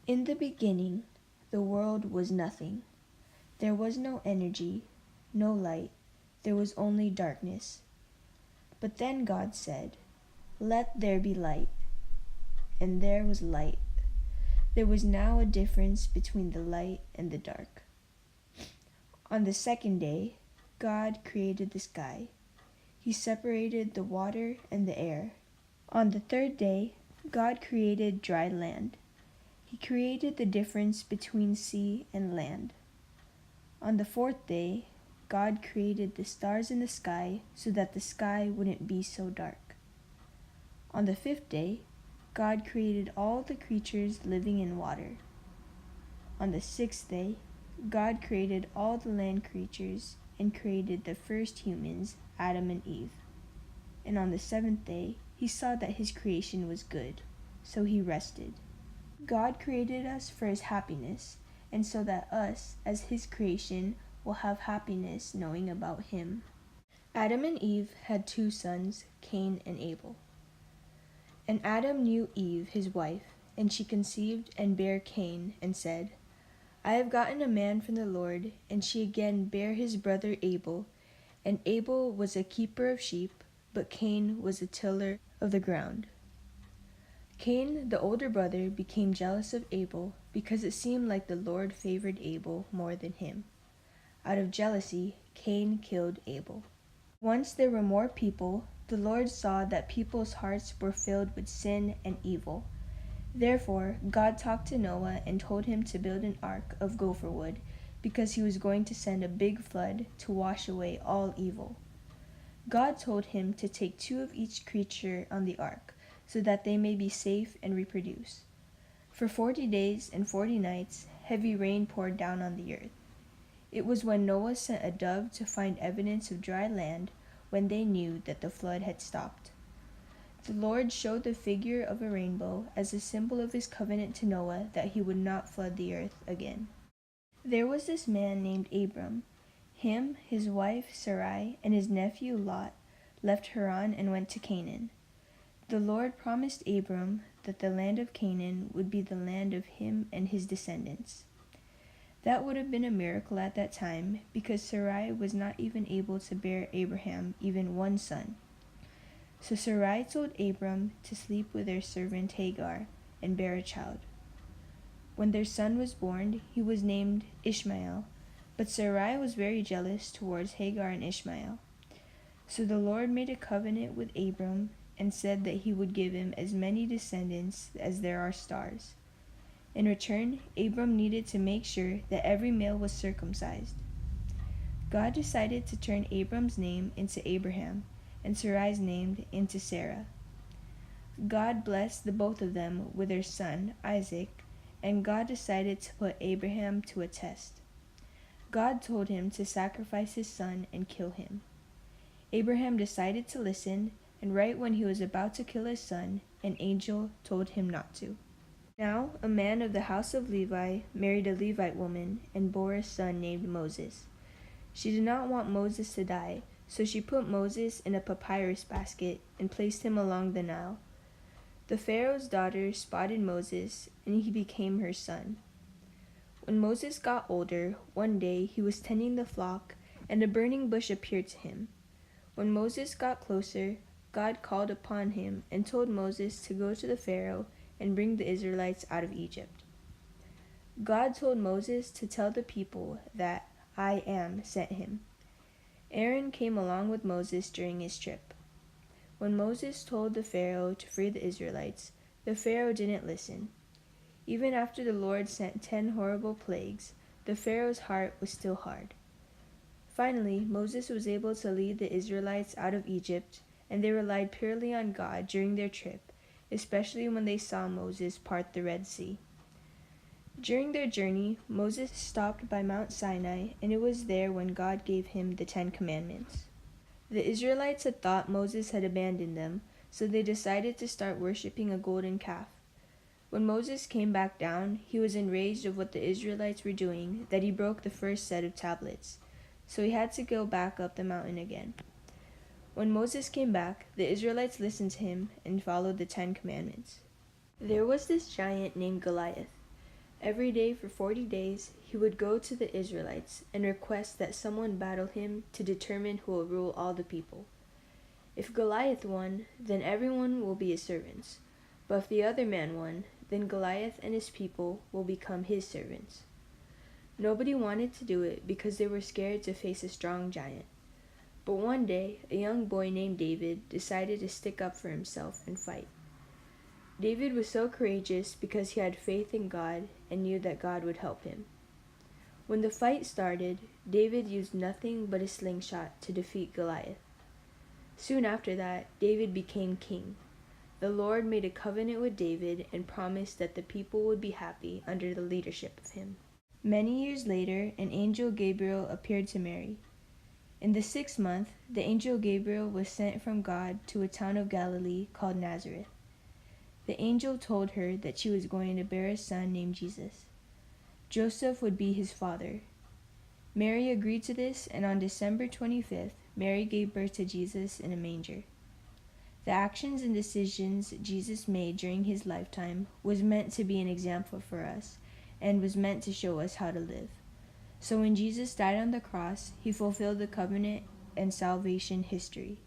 In the beginning, the world was nothing. There was no energy, no light. There was only darkness. But then God said, "Let there be light." And there was light. There was now a difference between the light and the dark. On the second day, God created the sky. He separated the water and the air. On the third day, God created dry land. He created the difference between sea and land. On the fourth day, God created the stars in the sky so that the sky wouldn't be so dark. On the fifth day, God created all the creatures living in water. On the sixth day, God created all the land creatures and created the first humans, Adam and Eve. And on the seventh day, he saw that his creation was good, so he rested. God created us for his happiness, and so that us, as his creation, will have happiness knowing about him. Adam and Eve had two sons, Cain and Abel. And Adam knew Eve, his wife, and she conceived and bare Cain, and said, "I have gotten a man from the Lord." And she again bare his brother Abel. And Abel was a keeper of sheep, but Cain was a tiller of the ground. Cain, the older brother, became jealous of Abel because it seemed like the Lord favored Abel more than him. Out of jealousy, Cain killed Abel. Once there were more people, the Lord saw that people's hearts were filled with sin and evil. Therefore, God talked to Noah and told him to build an ark of gopher wood because he was going to send a big flood to wash away all evil. God told him to take 2 of each creature on the ark so that they may be safe and reproduce. For 40 days and 40 nights, heavy rain poured down on the earth. It was when Noah sent a dove to find evidence of dry land when they knew that the flood had stopped. The Lord showed the figure of a rainbow as a symbol of his covenant to Noah that he would not flood the earth again. There was this man named Abram. Him, his wife Sarai, and his nephew Lot left Haran and went to Canaan. The Lord promised Abram that the land of Canaan would be the land of him and his descendants. That would have been a miracle at that time, because Sarai was not even able to bear Abraham even one son. So Sarai told Abram to sleep with their servant Hagar and bear a child. When their son was born, he was named Ishmael, but Sarai was very jealous towards Hagar and Ishmael. So the Lord made a covenant with Abram and said that he would give him as many descendants as there are stars. In return, Abram needed to make sure that every male was circumcised. God decided to turn Abram's name into Abraham and Sarai's name into Sarah. God blessed the both of them with their son, Isaac, and God decided to put Abraham to a test. God told him to sacrifice his son and kill him. Abraham decided to listen, and right when he was about to kill his son, an angel told him not to. Now a man of the house of Levi married a Levite woman and bore a son named Moses. She did not want Moses to die, so she put Moses in a papyrus basket and placed him along the Nile. The Pharaoh's daughter spotted Moses, and he became her son. When Moses got older, one day he was tending the flock, and a burning bush appeared to him. When Moses got closer, God called upon him and told Moses to go to the Pharaoh and bring the Israelites out of Egypt. God told Moses to tell the people that "I am" sent him. Aaron came along with Moses during his trip. When Moses told the Pharaoh to free the Israelites, the Pharaoh didn't listen. Even after the Lord sent 10 horrible plagues, the Pharaoh's heart was still hard. Finally, Moses was able to lead the Israelites out of Egypt, and they relied purely on God during their trip, especially when they saw Moses part the Red Sea. During their journey, Moses stopped by Mount Sinai, and it was there when God gave him the 10 Commandments. The Israelites had thought Moses had abandoned them, so they decided to start worshiping a golden calf. When Moses came back down, he was enraged of what the Israelites were doing, that he broke the first set of tablets. So he had to go back up the mountain again. When Moses came back, the Israelites listened to him and followed the 10 Commandments. There was this giant named Goliath. Every day for 40 days, he would go to the Israelites and request that someone battle him to determine who will rule all the people. If Goliath won, then everyone will be his servants. But if the other man won, then Goliath and his people will become his servants. Nobody wanted to do it because they were scared to face a strong giant. But one day, a young boy named David decided to stick up for himself and fight. David was so courageous because he had faith in God and knew that God would help him. When the fight started, David used nothing but a slingshot to defeat Goliath. Soon after that, David became king. The Lord made a covenant with David and promised that the people would be happy under the leadership of him. Many years later, an angel Gabriel appeared to Mary. In the 6th month, the angel Gabriel was sent from God to a town of Galilee called Nazareth. The angel told her that she was going to bear a son named Jesus. Joseph would be his father. Mary agreed to this, and on December 25th, Mary gave birth to Jesus in a manger. The actions and decisions Jesus made during his lifetime was meant to be an example for us and was meant to show us how to live. So when Jesus died on the cross, he fulfilled the covenant and salvation history.